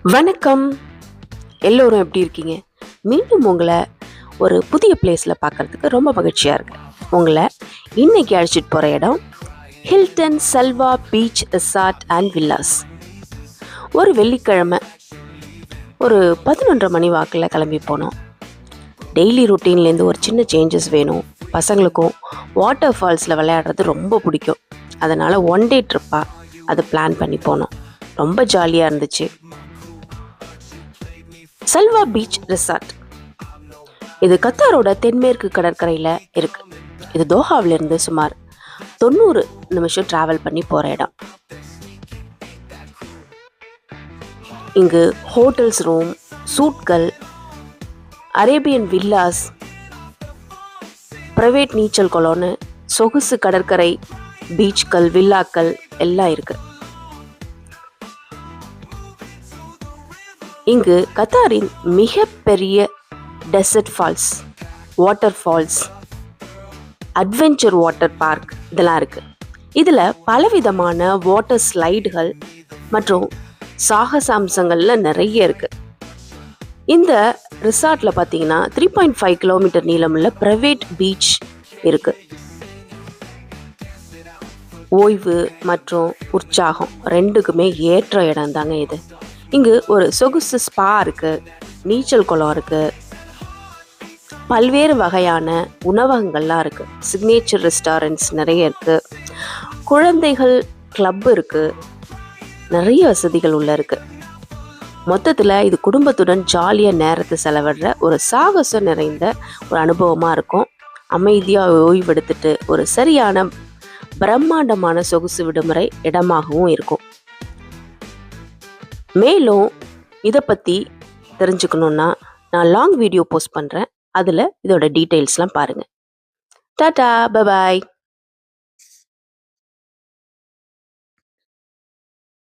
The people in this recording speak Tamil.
வணக்கம். எல்லோரும் எப்படி இருக்கீங்க? மீண்டும் உங்களை ஒரு புதிய பிளேஸில் பார்க்குறதுக்கு ரொம்ப மகிழ்ச்சியாக இருக்கு. உங்களை இன்னைக்கு அழைச்சிட்டு போகிற இடம் Hilton Selva beach resort and villas. ஒரு வெள்ளிக்கிழமை ஒரு 11:30 மணி வாக்கில் கிளம்பி போனோம். டெய்லி ரொட்டீன்லேருந்து ஒரு சின்ன சேஞ்சஸ் வேணும். பசங்களுக்கும் வாட்டர் ஃபால்ஸில் விளையாடுறது ரொம்ப பிடிக்கும். அதனால் ஒன் டே ட்ரிப்பாக அதை பிளான் பண்ணி போனோம். ரொம்ப ஜாலியாக இருந்துச்சு. செல்வா பீச் ரிசார்ட் இது கத்தாரோட தென்மேற்கு கடற்கரையில் இருக்கு. இது தோஹாவிலிருந்து சுமார் 90 நிமிஷம் டிராவல் பண்ணி போகிற இடம். இங்கு ஹோட்டல்ஸ் ரூம், சூட்கள், அரேபியன் வில்லாஸ், பிரைவேட் நீச்சல் குளம்னு சொகுசு கடற்கரை பீச்கள், வில்லாக்கள் எல்லாம் இருக்கு. இங்கு கத்தாரின் மிகப்பெரிய desert falls, water falls, adventure water park இதெல்லாம் இருக்குது. இதில் பலவிதமான வாட்டர் ஸ்லைடுகள் மற்றும் சாகச அம்சங்கள்லாம் நிறைய இருக்குது. இந்த ரிசார்ட்டில் பார்த்தீங்கன்னா 3.5 கிலோமீட்டர் நீளமுள்ள ப்ரைவேட் பீச் இருக்குது. ஓய்வு மற்றும் உற்சாகம் ரெண்டுக்குமே ஏற்ற இடம் தாங்க இது. இங்கு ஒரு சொகுசு ஸ்பா இருக்குது, நீச்சல் குளம் இருக்குது, பல்வேறு வகையான உணவகங்கள்லாம் இருக்குது, சிக்னேச்சர் ரெஸ்டாரண்ட்ஸ் நிறைய இருக்குது, குழந்தைகள் கிளப் இருக்குது, நிறைய வசதிகள் உள்ள இருக்குது. மொத்தத்தில் இது குடும்பத்துடன் ஜாலியாக நேரத்தை செலவிடுற ஒரு சாகசம் நிறைந்த ஒரு அனுபவமாக இருக்கும். அமைதியாக ஓய்வெடுத்துட்டு ஒரு சரியான பிரம்மாண்டமான சொகுசு விடுமுறை இடமாகவும் இருக்கும். மேலும் இதை பற்றி தெரிஞ்சுக்கணுன்னா நான் லாங் வீடியோ போஸ்ட் பண்ணுறேன். அதில் இதோட டீட்டெயில்ஸ்லாம் பாருங்கள். Tata, bye bye.